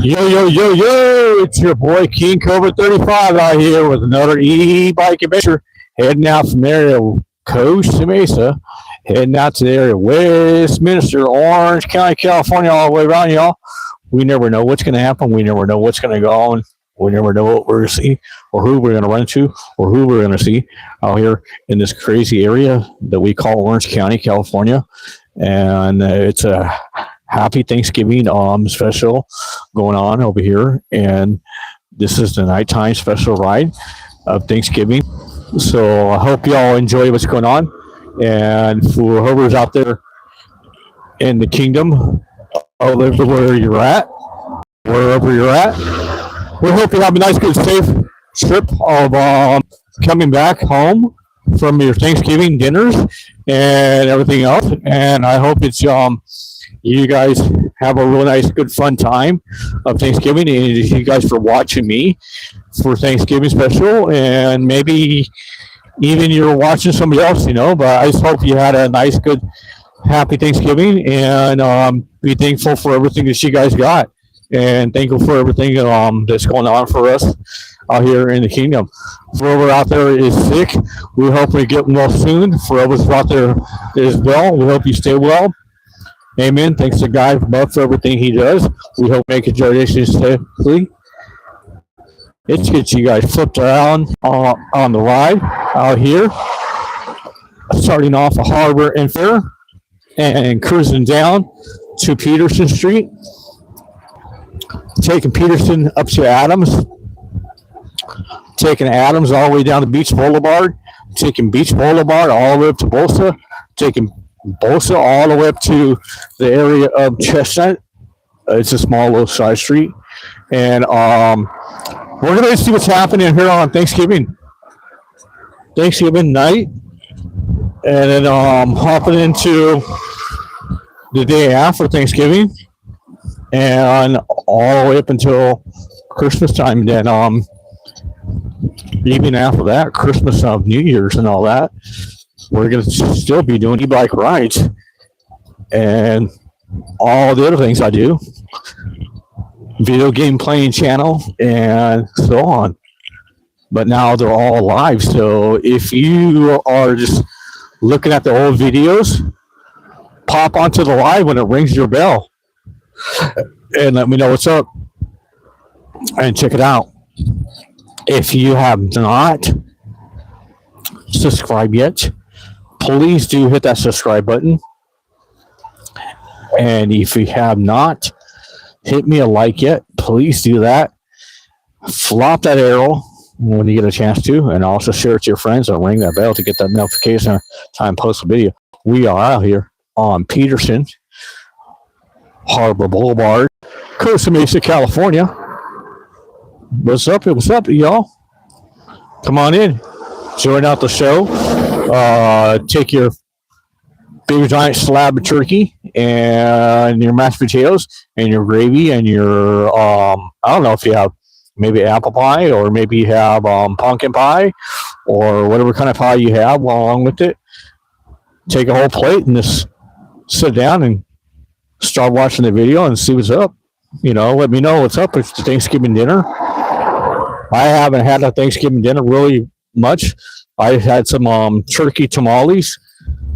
Yo, yo, yo, yo, it's your boy King kobra35 out here with another e-bike adventure, heading out from the area of Costa Mesa, heading out to the area of Westminster, Orange County, California, all the way around, y'all. We never know what's going to happen. We never know what's going to go on. We never know what we're going to see or who we're going to run into or who we're going to see out here in this crazy area that we call Orange County, California. And it's a happy Thanksgiving special going on over here, and this is the nighttime special ride of Thanksgiving. So I hope y'all enjoy what's going on, and for whoever's out there in the kingdom, wherever you're at, we hope you have a nice, good, safe trip of coming back home from your Thanksgiving dinners and everything else. And I hope it's you guys have a real nice, good, fun time of Thanksgiving. And you guys for watching me for Thanksgiving special, and maybe even you're watching somebody else, but I just hope you had a nice, good, happy Thanksgiving, and be thankful for everything that you guys got, and thankful for everything that's going on for us out here in the kingdom. For whoever out there is sick, we hope we get well soon. For whoever's out there is well, we hope you stay well. Amen. Thanks to God above for everything He does. We hope make a donation safely. Let's get you guys flipped around on the ride out here, starting off of Harbor and Fair and cruising down to Peterson Street, taking Peterson up to Adams, taking Adams all the way down to Beach Boulevard, taking Beach Boulevard all the way up to Bolsa, taking Bolsa all the way up to the area of Chestnut. It's a small little side street, and we're going to see what's happening here on Thanksgiving night, and then hopping into the day after Thanksgiving, and all the way up until Christmas time. And then even after that, Christmas, New Year's, and all that, we're going to still be doing e-bike rides and all the other things I do, video game playing channel, and so on. But now they're all live. So if you are just looking at the old videos, pop onto the live when it rings your bell and let me know what's up and check it out. If you have not subscribed yet, please do hit that subscribe button. And if you have not hit me a like yet, please do that. Flop that arrow when you get a chance to, and also share it to your friends and ring that bell to get that notification time post a video. We are out here on Peterson, Harbor Boulevard, Costa Mesa, California. What's up, y'all? Come on in, join out the show. Take your big giant slab of turkey and your mashed potatoes and your gravy and your I don't know if you have maybe apple pie, or maybe you have pumpkin pie, or whatever kind of pie you have along with it. Take a whole plate and just sit down and start watching the video and see what's up. Let me know what's up. It's Thanksgiving dinner. I haven't had a Thanksgiving dinner really much. I had some turkey tamales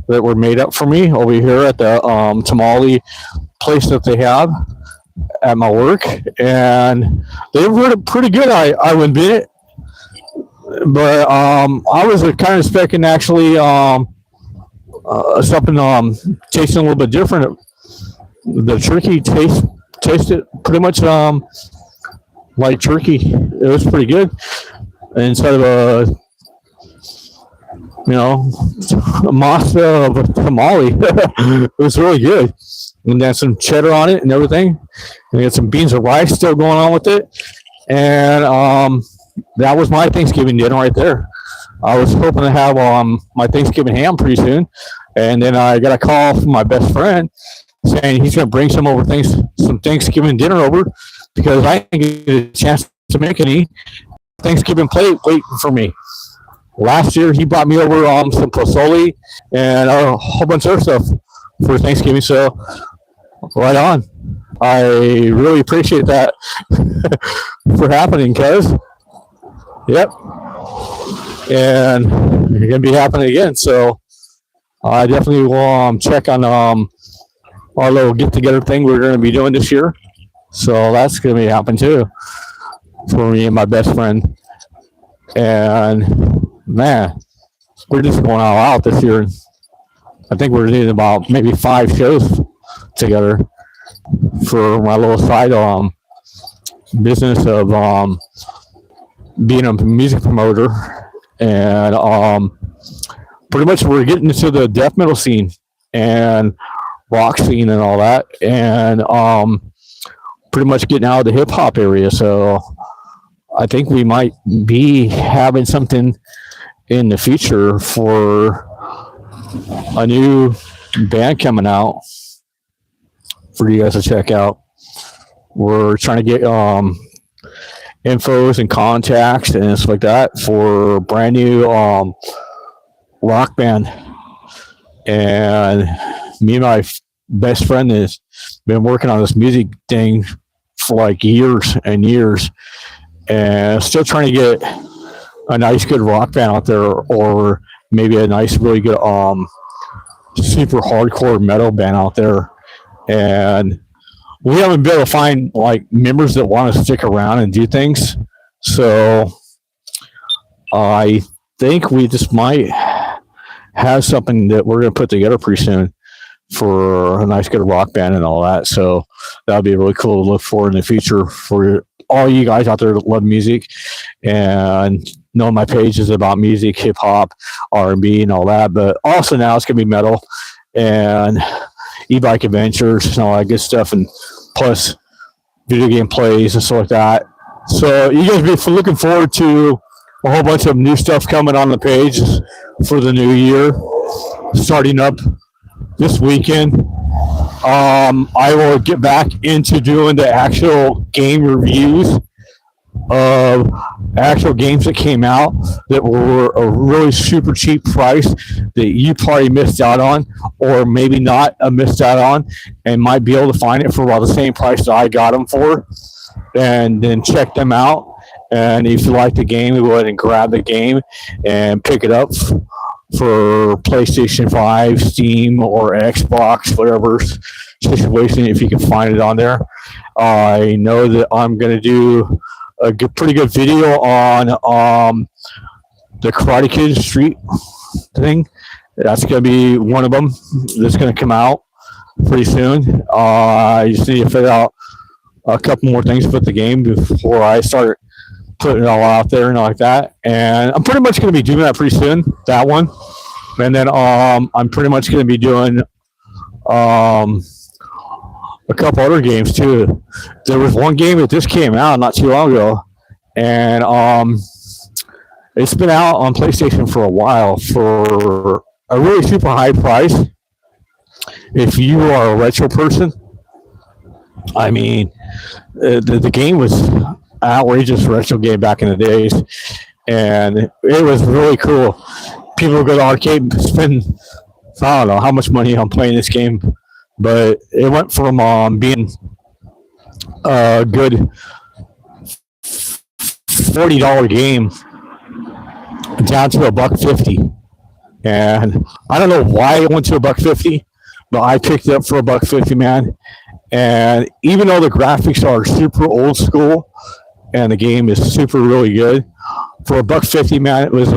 that were made up for me over here at the tamale place that they have at my work, and they were pretty good. I would admit it, but I was kind of expecting actually something tasting a little bit different. The turkey tasted pretty much like turkey. It was pretty good. Instead of you know, a masa of a tamale. It was really good. And then some cheddar on it and everything. And we had some beans and rice still going on with it. And that was my Thanksgiving dinner right there. I was hoping to have my Thanksgiving ham pretty soon. And then I got a call from my best friend saying he's going to bring some Thanksgiving dinner over because I didn't get a chance to make any Thanksgiving plate waiting for me. Last year, he brought me over some pozole and a whole bunch of other stuff for Thanksgiving. So, right on. I really appreciate that for happening, cuz. Yep. And you're going to be happening again. So, I definitely will check on our little get together thing we're going to be doing this year. So, that's going to be happening too for me and my best friend. And man, we're just going all out this year. I think we're doing about maybe 5 shows together for my little side business of being a music promoter, and pretty much we're getting into the death metal scene and rock scene and all that, and pretty much getting out of the hip hop area. So I think we might be having something in the future for a new band coming out for you guys to check out. We're trying to get infos and contacts and stuff like that for a brand new rock band. And me and my best friend has been working on this music thing for like years and years, and still trying to get a nice good rock band out there, or maybe a nice really good super hardcore metal band out there. And we haven't been able to find like members that want to stick around and do things. So I think we just might have something that we're going to put together pretty soon for a nice good rock band and all that. So that would be really cool to look for in the future for all you guys out there that love music and know my page is about music, hip hop, R&B, and all that. But also now it's gonna be metal and e-bike adventures and all that good stuff, and plus video game plays and stuff like that. So you guys be looking forward to a whole bunch of new stuff coming on the page for the new year, starting up this weekend. I will get back into doing the actual game reviews of actual games that came out that were a really super cheap price that you probably missed out on, or maybe not missed out on, and might be able to find it for about the same price that I got them for, and then check them out. And if you like the game, go ahead and grab the game and pick it up for PlayStation 5, Steam, or Xbox, whatever situation, if you can find it on there. I know that I'm going to do a pretty good video on the Karate Kid Street thing. That's going to be one of them that's going to come out pretty soon. I just need to figure out a couple more things with the game before I start putting it all out there and all like that. And I'm pretty much going to be doing that pretty soon, that one. And then I'm pretty much going to be doing a couple other games too. There was one game that just came out not too long ago, and it's been out on PlayStation for a while for a really super high price. If you are a retro person, I mean, the game was an outrageous retro game back in the days, and it was really cool. People would go to arcade and spend, I don't know how much money on playing this game, but it went from being a good $40 game down to $1.50. And I don't know why it went to $1.50, but I picked it up for $1.50, man. And even though the graphics are super old school and the game is super really good, for $1.50, man, it was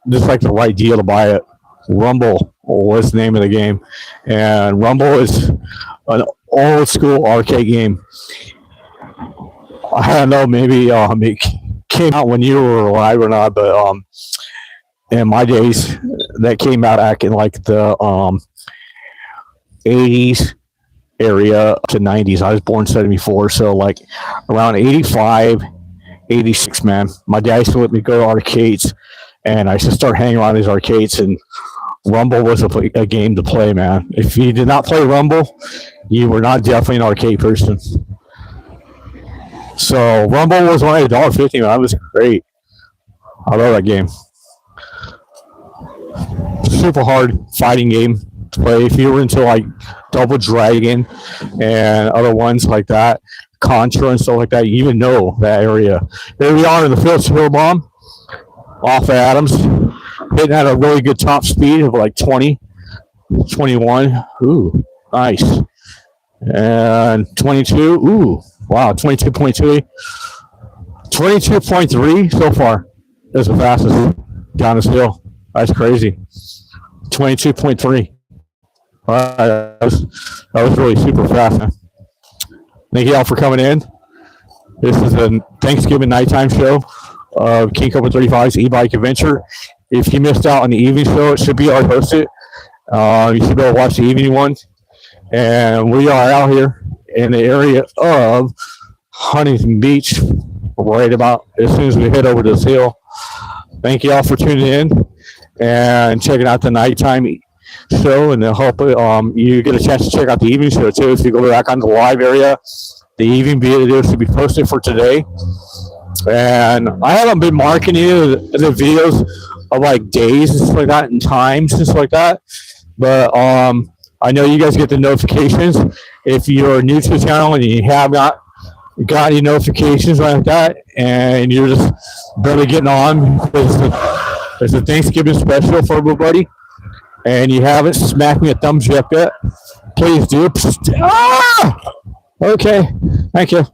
just like the right deal to buy it. Rumble was the name of the game, and Rumble is an old school arcade game. I don't know, maybe it came out when you were alive or not, but in my days, that came out back in like the 80s area to 90s. I was born 74, so like around 85, 86, man. My dad used to let me go to arcades, and I used to start hanging around these arcades, and Rumble was a game to play, man. If you did not play Rumble, you were not definitely an arcade person. So Rumble was only $1.50, man. That was great. I love that game. Super hard fighting game to play. If you were into like Double Dragon and other ones like that, Contra and stuff like that, you even know that area. There we are in the Phillips Hill Bomb off of Adams, hitting at a really good top speed of like 20, 21. Ooh, nice. And 22. Ooh, wow, 22.2. 22.3 so far is the fastest down this hill. That's crazy. 22.3. All right, that was really super fast, man. Thank you all for coming in. This is a Thanksgiving nighttime show of kobra35's E-bike Adventure. If you missed out on the evening show, it should be already posted. You should be able to watch the evening one. And we are out here in the area of Huntington Beach, right about as soon as we head over this hill. Thank you all for tuning in and checking out the nighttime show, and I hope you get a chance to check out the evening show too. If you go back on the live area, the evening video should be posted for today. And I haven't been marking the videos of like days and stuff like that and times and stuff like that, but I know you guys get the notifications. If you're new to the channel and you have not got any notifications like that, and you're just barely getting on because it's a Thanksgiving special for everybody, and you haven't smacked me a thumbs up yet, please do. Okay, thank you.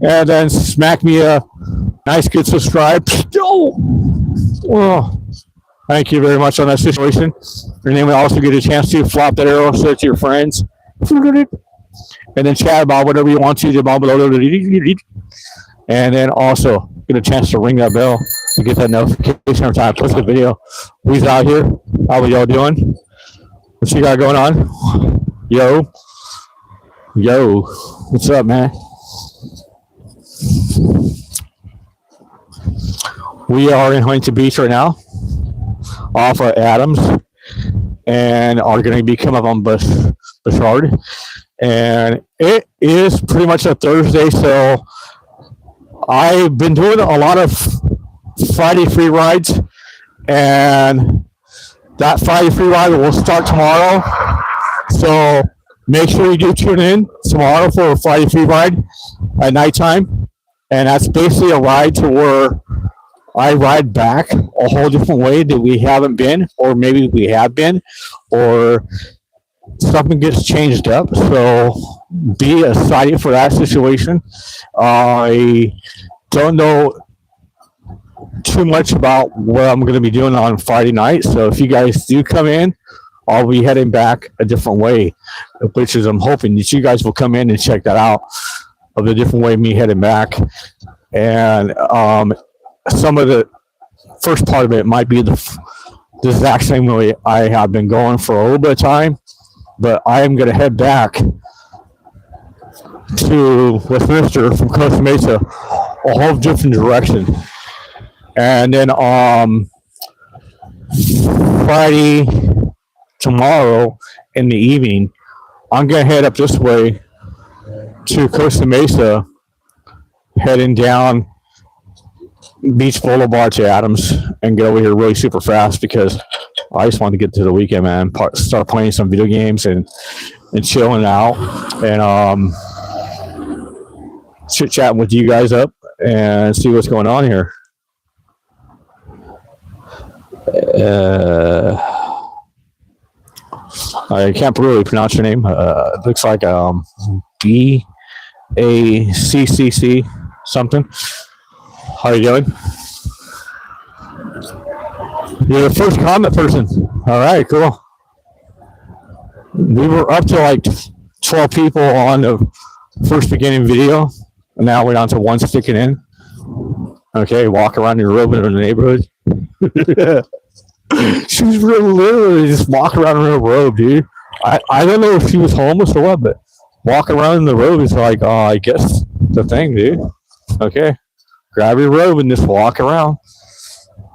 And then smack me a nice good subscribe. Oh, thank you very much on that situation. And then we also get a chance to flop that arrow, show it to your friends, and then chat about whatever you want to. And then also get a chance to ring that bell to get that notification every time I post the video. Who's out here? How are y'all doing? What you got going on? Yo, what's up, man? We are in Huntington Beach right now, off of Adams, and are going to be coming up on Bouchard. And it is pretty much a Thursday, so I've been doing a lot of Friday free rides, and that Friday free ride will start tomorrow. So make sure you do tune in tomorrow for a Friday free ride at nighttime. And that's basically a ride to where I ride back a whole different way that we haven't been, or maybe we have been, or something gets changed up. So be excited for that situation. I don't know too much about what I'm going to be doing on Friday night. So if you guys do come in, I'll be heading back a different way, which is I'm hoping that you guys will come in and check that out, of the different way me heading back. And some of the first part of it might be the exact same way I have been going for a little bit of time, but I am going to head back to Westminster from Costa Mesa, a whole different direction. And then Friday, tomorrow in the evening, I'm going to head up this way to Costa Mesa, heading down Beach Boulevard to Adams, and get over here really super fast because I just want to get to the weekend, man. Start playing some video games and chilling out, and chit chatting with you guys up and see what's going on here. I can't really pronounce your name. It looks like BACCC something. How are you doing? You're the first comment person. All right, cool. We were up to like 12 people on the first beginning video, and now we're down to one sticking in. Okay, walk around your room in the neighborhood. She's literally just walking around in her robe, dude. I don't know if she was homeless or what, but walking around in the robe is like, I guess the thing, dude. Okay, grab your robe and just walk around.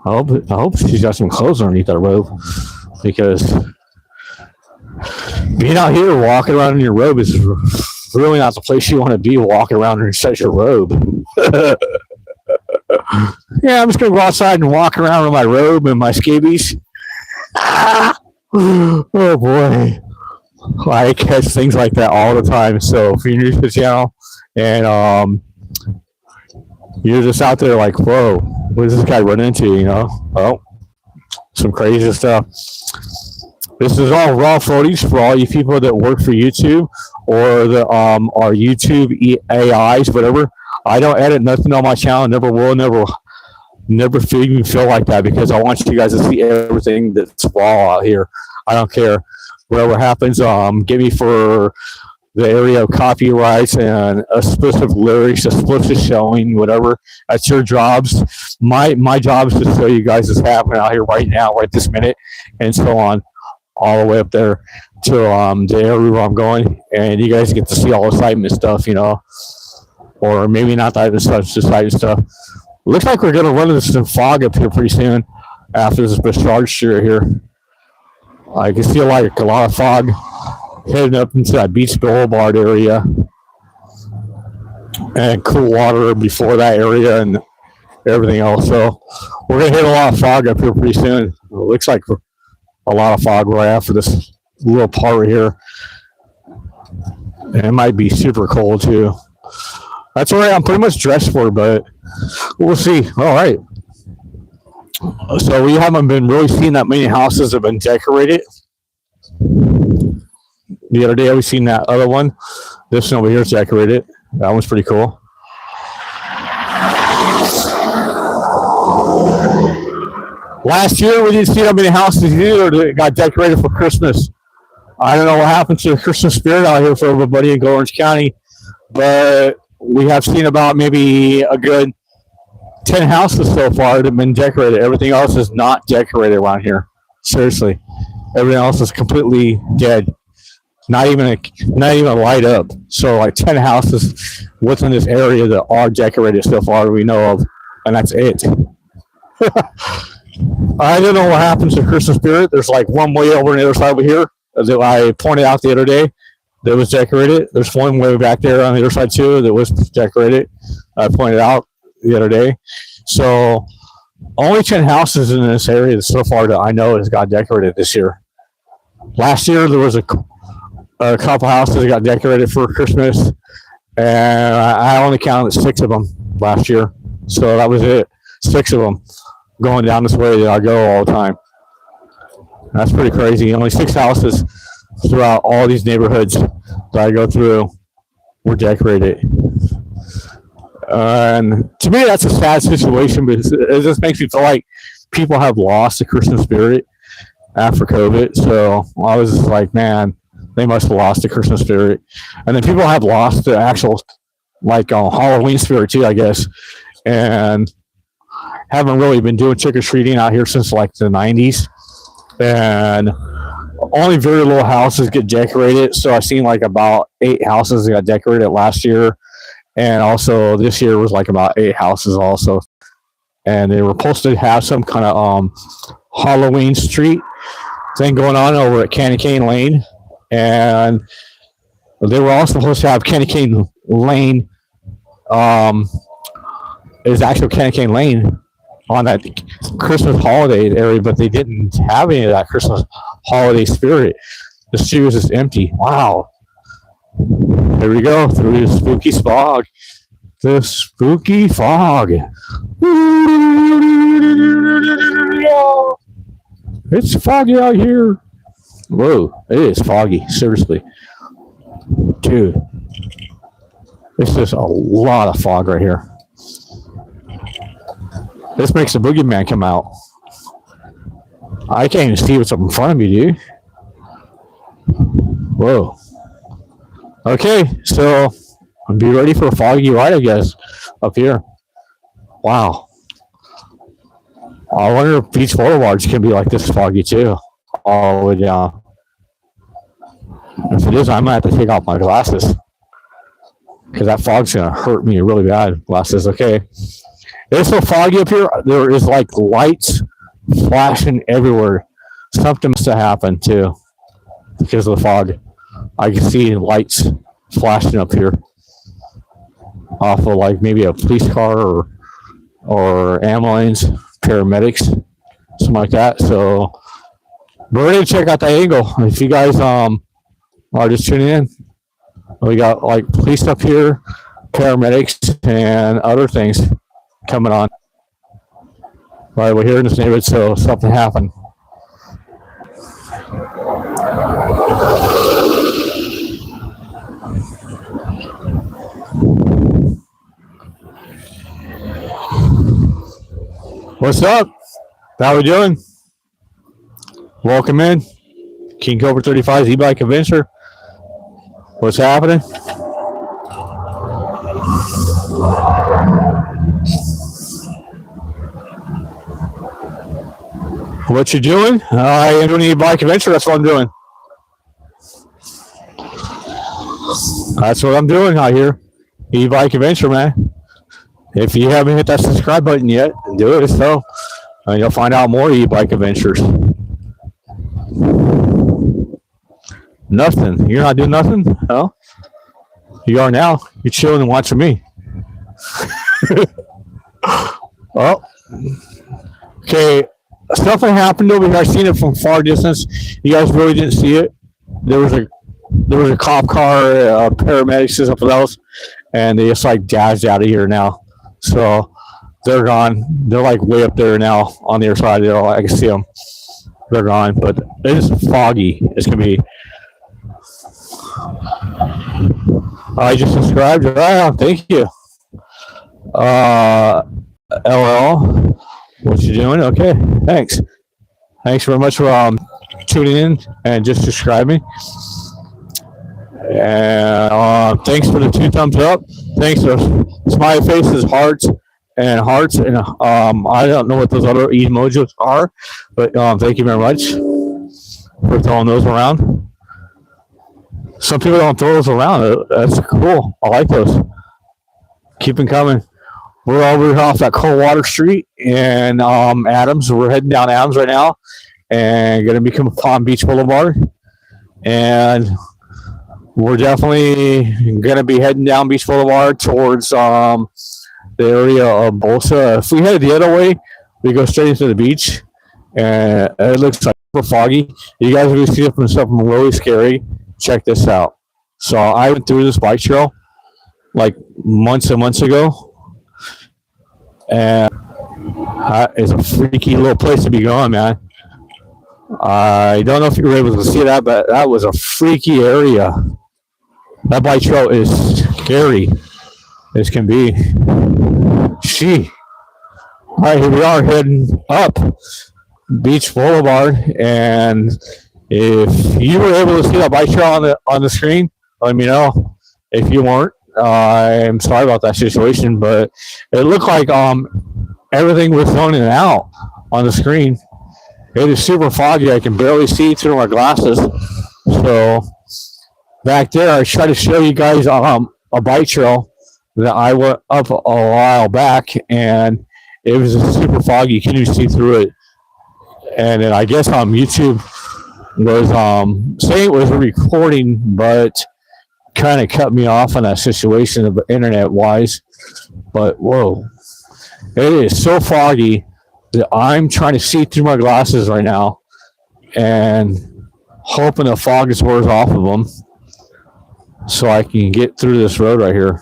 I hope she's got some clothes underneath that robe, because being out here walking around in your robe is really not the place you want to be, walking around in such a robe. Yeah, I'm just gonna go outside and walk around with my robe and my scabies. Oh boy, I catch things like that all the time. So if you're new to the channel and you're just out there like, whoa, what does this guy run into? Oh, some crazy stuff. This is all raw footage for all you people that work for YouTube or the are YouTube AIs, whatever. I don't edit nothing on my channel. Never will. Never even feel like that, because I want you guys to see everything that's raw out here. I don't care whatever happens. Give me for the area of copyrights and explicit lyrics, explicit showing, whatever. That's your jobs. My job is to show you guys what's happening out here right now, right this minute, and so on, all the way up there to the area where I'm going, and you guys get to see all the excitement stuff, or maybe not that stuff, just exciting stuff. Looks like we're gonna run into some fog up here pretty soon after this discharge here. I can see like a lot of fog heading up into that Beach Boulevard area, and cool water before that area and everything else. So we're gonna hit a lot of fog up here pretty soon. It looks like a lot of fog right after this little part right here, and it might be super cold too. That's all right. I'm pretty much dressed for, but we'll see. All right. So we haven't been really seeing that many houses have been decorated. The other day we seen that other one. This one over here is decorated. That one's pretty cool. Last year we didn't see that many houses either that got decorated for Christmas. I don't know what happened to the Christmas spirit out here for everybody in Orange County, but we have seen about maybe a good 10 houses so far that have been decorated. Everything else is not decorated around here. Seriously. Everything else is completely dead. Not even light up. So like 10 houses within this area that are decorated so far we know of, and that's it. I don't know what happens to Christmas spirit. There's like one way over on the other side over here that I pointed out the other day that was decorated. There's one way back there on the other side too that was decorated. I pointed out the other day. So only 10 houses in this area so far that I know has got decorated this year. Last year there was a couple houses that got decorated for Christmas, and I only counted 6 of them last year. So that was it. 6 of them going down this way that I go all the time. That's pretty crazy. Only 6 houses throughout all these neighborhoods that I go through were decorated. And to me, that's a sad situation, because it just makes me feel like people have lost the Christmas spirit after COVID. So I was just like, man, they must have lost the Christmas spirit. And then people have lost the actual Halloween spirit too, I guess. And haven't really been doing trick-or-treating out here since like the 90s. And only very little houses get decorated. So I've seen like about 8 houses that got decorated last year. And also this year was like about 8 houses also. And they were supposed to have some kind of Halloween street thing going on over at Candy Cane Lane. And they were also supposed to have Candy Cane Lane, is actual Candy Cane Lane on that Christmas holiday area, but they didn't have any of that Christmas holiday spirit. The street was just empty. Wow. Here we go through the spooky fog. The spooky fog. It's foggy out here. Whoa, it is foggy, seriously. Dude, it's just a lot of fog right here. This makes the boogeyman come out. I can't even see what's up in front of me, dude. Whoa. Okay, so be ready for a foggy ride, I guess, up here. Wow. I wonder if beach boulevards can be like this foggy too, all the way down. If it is, I might have to take off my glasses because that fog's gonna hurt me really bad. Glasses, okay. It's so foggy up here. There is like lights flashing everywhere. Something must have happened too because of the fog. I can see lights flashing up here off of like maybe a police car or ambulance, paramedics, something like that. So we're gonna check out the angle. If you guys are just tuning in, we got like police up here, paramedics, and other things coming on. Right, we're here in this neighborhood, so something happened. What's up? How we doing? Welcome in. King kobra35's E-bike Adventure. What's happening? What you doing? I am doing E-bike Adventure. That's what I'm doing. That's what I'm doing out here. E-bike Adventure, man. If you haven't hit that subscribe button yet, do it. So, and you'll find out more E-bike adventures. Nothing. You're not doing nothing? No. You are now. You're chilling and watching me. Well, okay. Something happened over here. I seen it from far distance. You guys really didn't see it. There was a cop car, paramedics and something else, and they just like dazzed out of here now. So they're gone. They're like way up there now on the other side. I can see them. They're gone, but it's foggy. It's gonna be. I just subscribed. Oh, thank you. LL, what you doing? Okay, thanks. Thanks very much for tuning in and just subscribing. And thanks for the 2 thumbs up. Thanks for smiley faces, hearts, and I don't know what those other emojis are, but thank you very much for throwing those around. Some people don't throw those around. That's cool. I like those. Keep them coming. We're over off that Coldwater Street in Adams. We're heading down Adams right now and going to become Palm Beach Boulevard. And we're definitely going to be heading down Beach Boulevard towards the area of Bolsa. If we head the other way, we go straight into the beach. And it looks like super foggy. You guys are going to see something really scary. Check this out. So I went through this bike trail like months and months ago. And it's a freaky little place to be going, man. I don't know if you were able to see that, but that was a freaky area. That bike trail is scary as can be. All right, here we are heading up Beach Boulevard, and if you were able to see that bike trail on the screen, let me know. If you weren't, I'm sorry about that situation, but it looked like everything was zoning out on the screen. It is super foggy. I can barely see through my glasses. So back there, I tried to show you guys a bike trail that I went up a while back, and it was super foggy. You couldn't even see through it. And then I guess YouTube was saying it was recording, but kind of cut me off on that situation of internet wise. But whoa, it is so foggy that I'm trying to see through my glasses right now and hoping the fog is wears off of them so I can get through this road right here.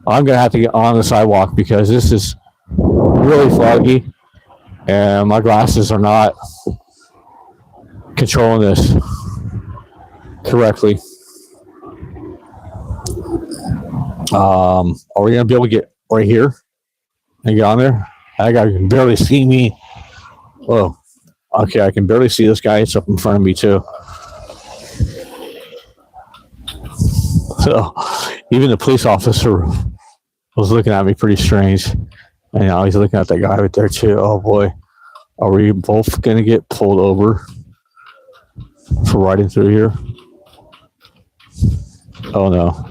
I'm gonna have to get on the sidewalk because this is really foggy and my glasses are not controlling this correctly. Are we gonna be able to get right here and get on there? I can barely see me. Oh, okay, I can barely see this guy. It's up in front of me too. So even the police officer was looking at me pretty strange. And now he's looking at that guy right there too. Oh boy. Are we both going to get pulled over for riding through here? Oh no.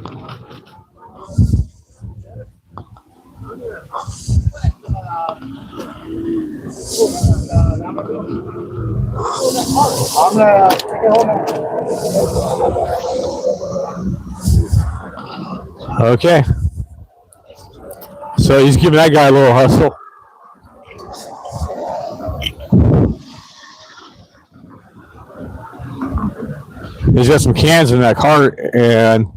Okay. So he's giving that guy a little hustle. He's got some cans in that cart, and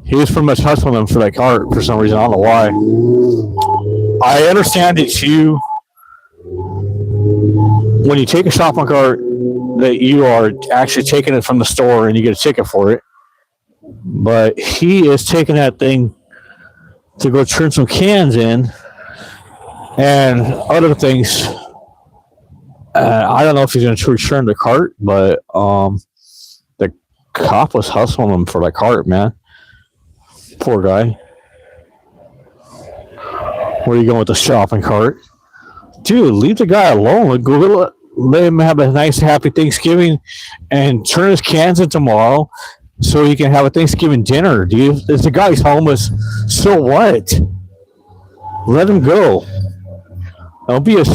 he was pretty much hustling them for that cart for some reason. I don't know why. I understand that when you take a shopping cart, that you are actually taking it from the store and you get a ticket for it. But he is taking that thing to go turn some cans in and other things. I don't know if he's going to return the cart, but the cop was hustling him for that cart, man. Poor guy. Where are you going with the shopping cart? Dude, leave the guy alone. Go let him have a nice, happy Thanksgiving and turn his cans in tomorrow so he can have a Thanksgiving dinner, dude. If the guy's homeless, so what? Let him go. Don't be a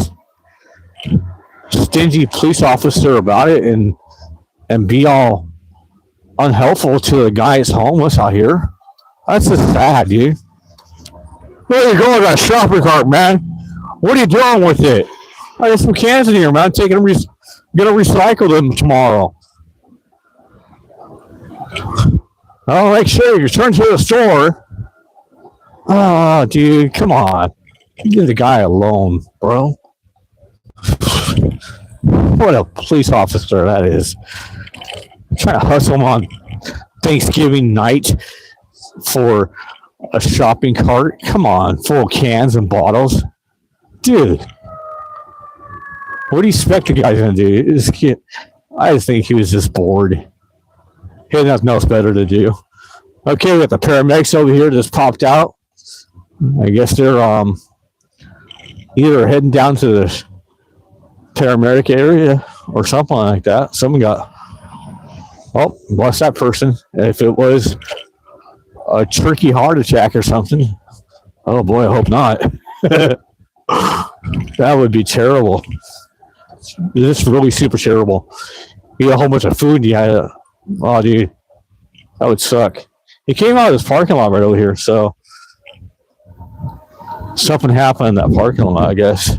stingy police officer about it and be all unhelpful to the guy that's homeless out here. That's just sad, dude. Where are you going with that shopping cart, man? What are you doing with it? I got some cans in here, man. Taking them, gonna recycle them tomorrow. Oh, make sure you turn to the store. Oh, dude, come on. Leave the guy alone, bro. What a police officer that is. Trying to hustle him on Thanksgiving night for a shopping cart. Come on, full of cans and bottles. Dude, what do you expect the guy's going to do? I just think he was just bored. He had nothing else better to do. Okay, we got the paramedics over here just popped out. I guess they're either heading down to the paramedic area or something like that. Someone got, oh, lost that person. If it was a tricky heart attack or something, oh boy, I hope not. That would be terrible. This is really super terrible. You got a whole bunch of food and you had oh dude, that would suck. He came out of this parking lot right over here, so something happened in that parking lot, I guess.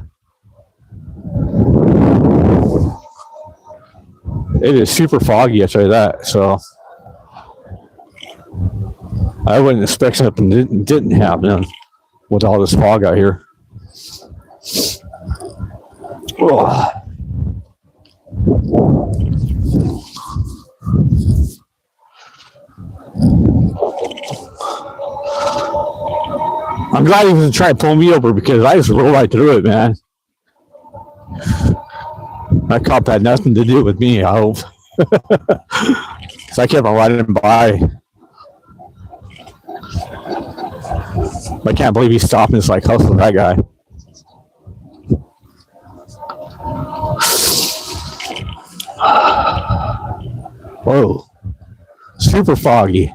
It is super foggy, I'll tell you that, so I wouldn't expect something didn't happen with all this fog out here. Oh. I'm glad he was trying to pull me over because I just rolled right through it, man. That cop had nothing to do with me, I hope. Because I kept on riding by. I can't believe he's stopping this like hustling that guy. Whoa. Super foggy.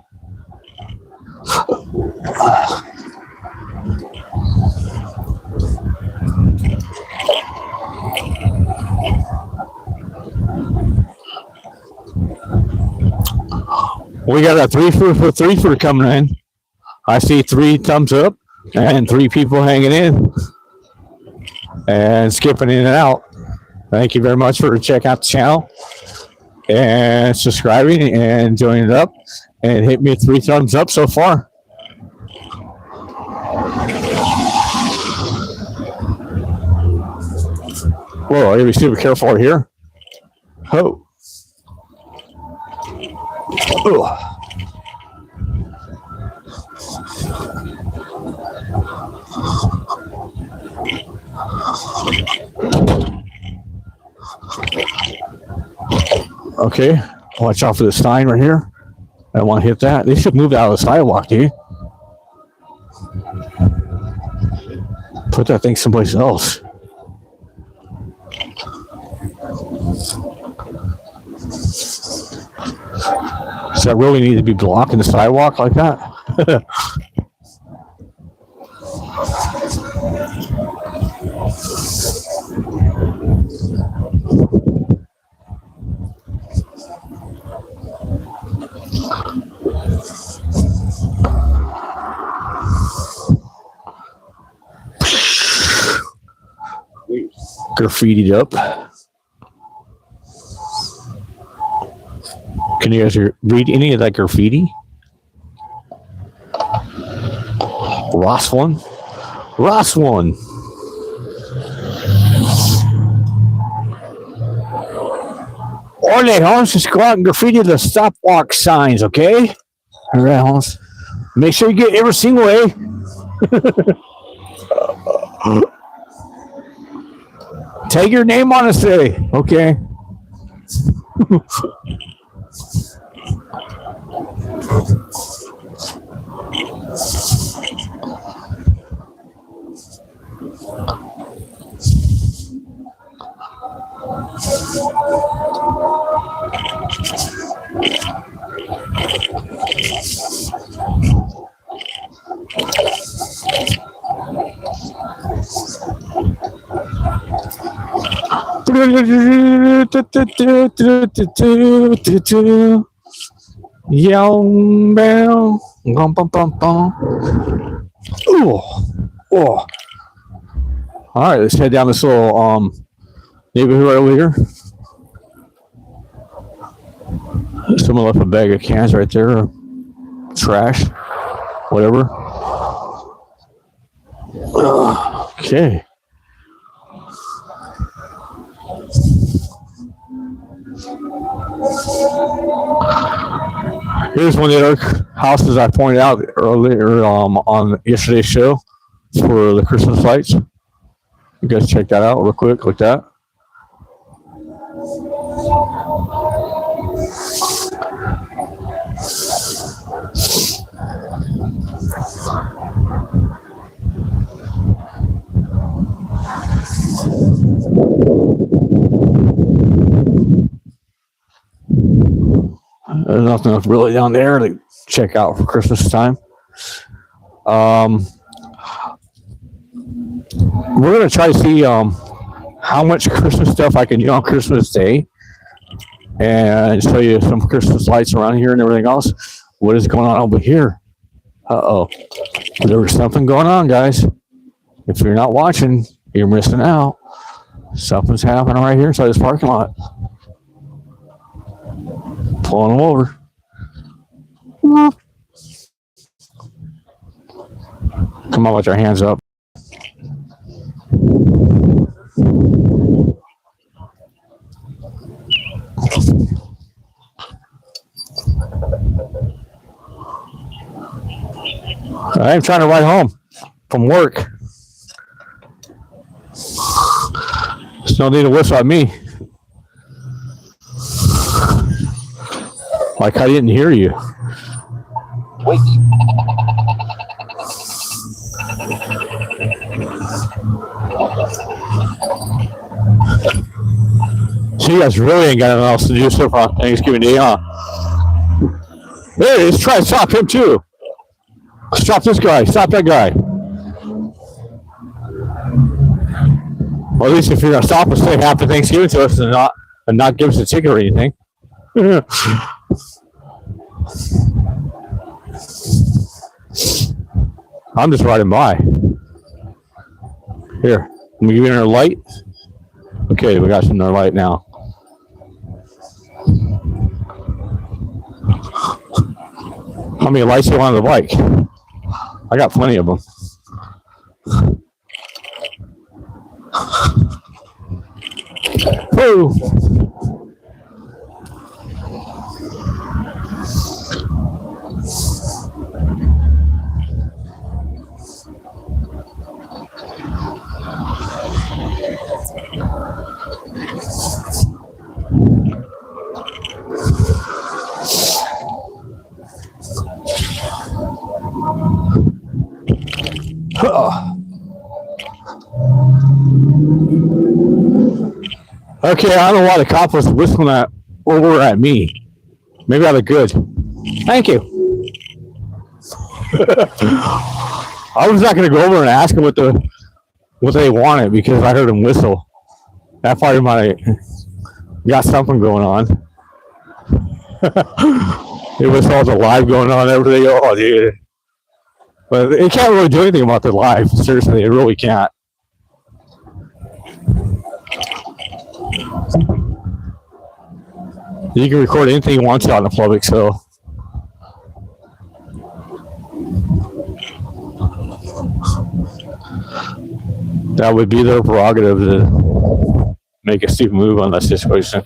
We got a 3 for 3 for coming in. I see 3 thumbs up and 3 people hanging in and skipping in and out. Thank you very much for checking out the channel and subscribing and joining it up and hit me 3 thumbs up so far. Whoa, I gotta be super careful over here. Oh. Oh. Okay, watch out for the sign right here. I don't want to hit that. They should move out of the sidewalk, dude. Put that thing someplace else. Does that really need to be blocking the sidewalk like that? Graffitied up. Can you guys read any of that graffiti? Ross one. Orale, Holmes, just go out and graffiti the stop walk signs, okay? All right, Holmes. Make sure you get every single way. Take your name on it, say, okay? Young bell, bum bum bum bum. Ooh, oh. All right, let's head down this little neighborhood over here. Someone left a bag of cans right there, trash, whatever. Okay. Here's one of the other houses I pointed out earlier on yesterday's show for the Christmas lights. You guys check that out real quick, like that. There's nothing really down there to check out for Christmas time. We're going to try to see how much Christmas stuff I can do on Christmas Day and show you some Christmas lights around here and everything else. What is going on over here? Uh-oh. There's something going on, guys. If you're not watching, you're missing out. Something's happening right here inside this parking lot. Pulling them over. Come on with your hands up. I'm trying to ride home from work. There's no need to whistle at me. Like I didn't hear you. Wait. So you guys really ain't got anything else to do so far Thanksgiving Day, huh? Hey, let's try to stop him too. Stop this guy. Stop that guy. Well, at least if you're gonna stop us, say happy Thanksgiving to us and not give us a ticket or anything. I'm just riding by. Here, let me give you another light. Okay, we got another light now. How many lights do you want on the bike? I got plenty of them. Whoa! Okay, I don't know why the cop was whistling over at me. Maybe I look good. Thank you. I was not going to go over and ask them what they wanted because I heard them whistle. That probably might got something going on. It was all the live going on every day. Oh, dude. But it can't really do anything about the live. Seriously, it really can't. You can record anything you want to out in the public, so. That would be their prerogative to make a stupid move on that situation.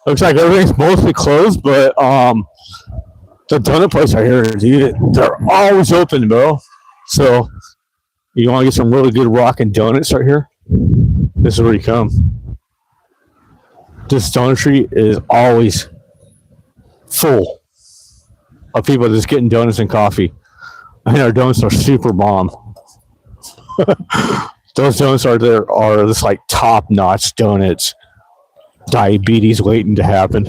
Looks like everything's mostly closed, but the donut place right here, dude, they're always open, bro. So you want to get some really good rockin' donuts right here? This is where you come. This donut street is always full of people just getting donuts and coffee. And our donuts are super bomb. Those donuts are just like top-notch donuts. Diabetes waiting to happen.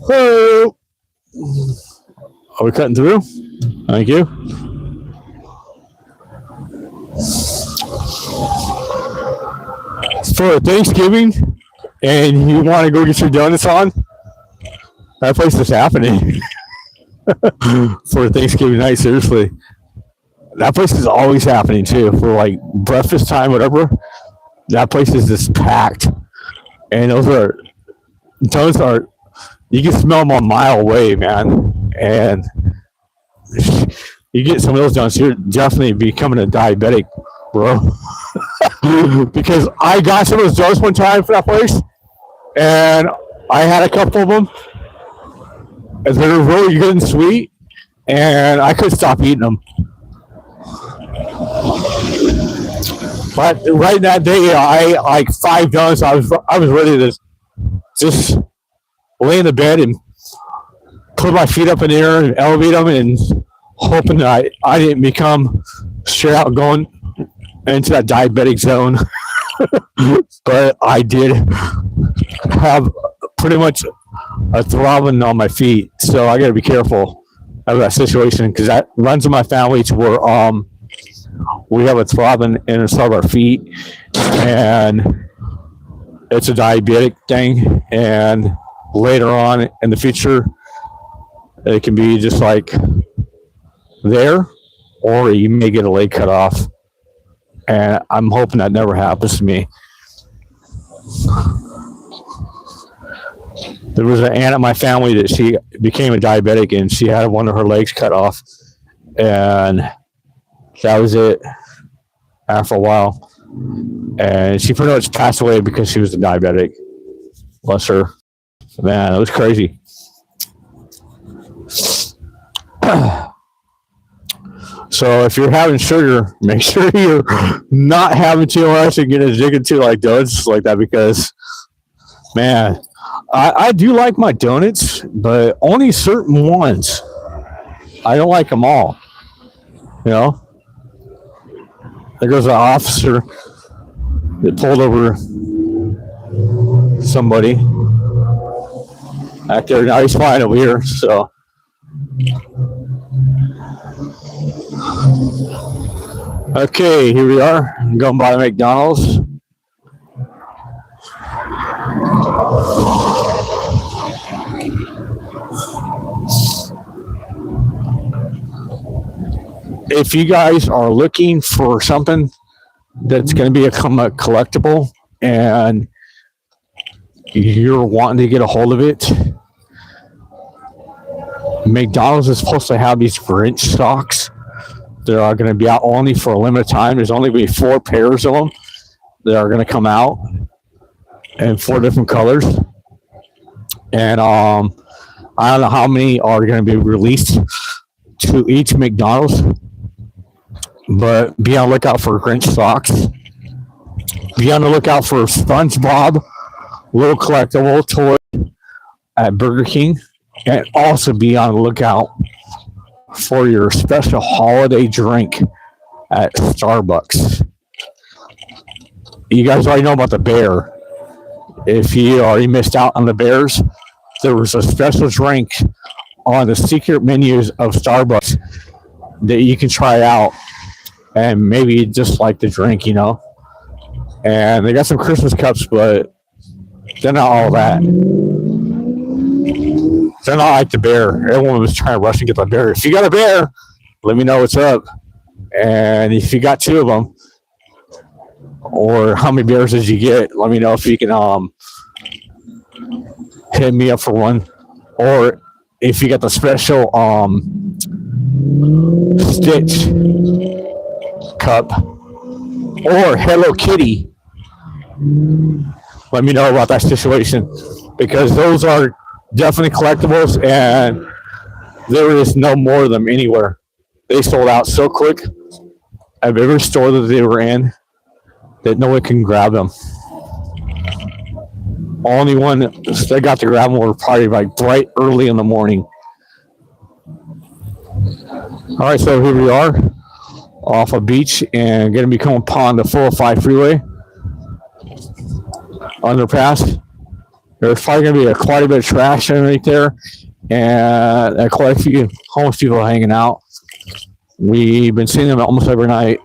Oh. Are we cutting through? Thank you. For Thanksgiving, and you want to go get your donuts on, that place is happening. For Thanksgiving night, seriously. That place is always happening too. For like breakfast time, whatever. That place is just packed. And those are, you can smell them a mile away, man. And you get some of those donuts, you're definitely becoming a diabetic, bro. Because I got some of those donuts one time for that place, and I had a couple of them. And they were really good and sweet, and I couldn't stop eating them. But right that day, I like 5 donuts. I was ready to just lay in the bed and put my feet up in the air and elevate them, and hoping that I didn't become straight out going into that diabetic zone. But I did have pretty much a throbbing on my feet, so I got to be careful of that situation because that runs in my family to where we have a throbbing inside our feet, and it's a diabetic thing. And later on in the future, it can be just like there, or you may get a leg cut off. And I'm hoping that never happens to me. There was an aunt in my family that she became a diabetic, and she had one of her legs cut off, and that was it after a while. And she pretty much passed away because she was a diabetic. Bless her. Man, it was crazy. So if you're having sugar, make sure you're not having too much and get addicted to like donuts like that, because, man, I do like my donuts, but only certain ones. I don't like them all. You know? There goes an officer that pulled over somebody back there. Now he's fine over here, so. Okay, here we are. I'm going by the McDonald's. If you guys are looking for something that's going to become a collectible and you're wanting to get a hold of it, McDonald's is supposed to have these Grinch socks. They are going to be out only for a limited time. There's only going to be 4 pairs of them that are going to come out in 4 different colors. And I don't know how many are going to be released to each McDonald's, but be on the lookout for Grinch socks. Be on the lookout for SpongeBob, little collectible toy at Burger King, and also be on the lookout for your special holiday drink at Starbucks. You guys already know about the bear. If you already missed out on the bears, there was a special drink on the secret menus of Starbucks that you can try out and maybe just like the drink, And they got some Christmas cups, but they're not all that. They're not like the bear. Everyone was trying to rush and get the bear. If you got a bear, let me know what's up. And if you got 2 of them, or how many bears did you get? Let me know if you can hit me up for one. Or if you got the special Stitch cup or Hello Kitty, let me know about that situation, because those are definitely collectibles and there is no more of them anywhere. They sold out so quick at every store that they were in that no one can grab them. Only one that got to grab them were probably like bright early in the morning. All right, so here we are off a beach and going to be coming upon the 405 freeway underpass. There's probably going to be quite a bit of trash right there, and quite a few homeless people hanging out. We've been seeing them almost every night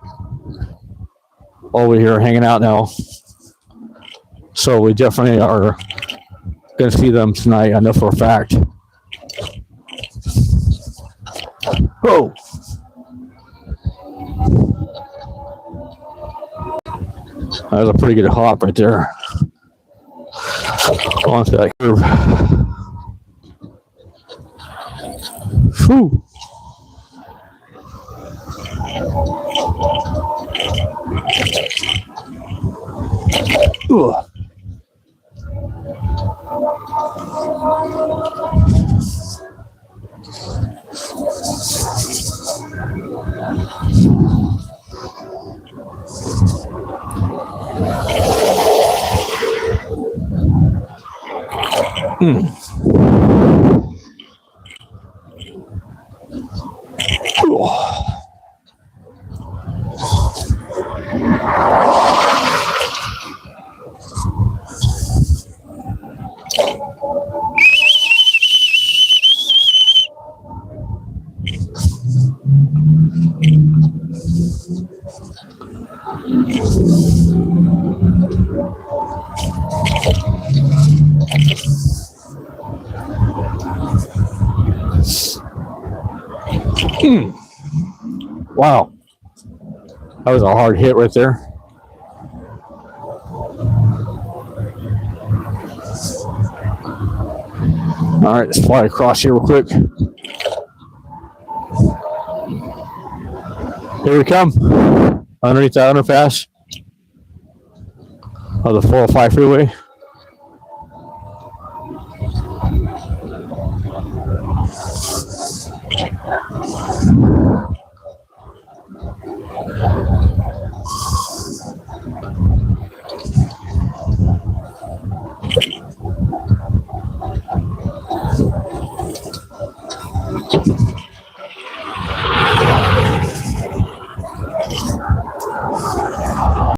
over here hanging out now. So we definitely are going to see them tonight, I know for a fact. Oh. That was a pretty good hop right there. Onto that curve. Whew. Ugh. Wow. That was a hard hit right there. All right, let's fly across here real quick. Here we come. Underneath that underpass of the 405 freeway.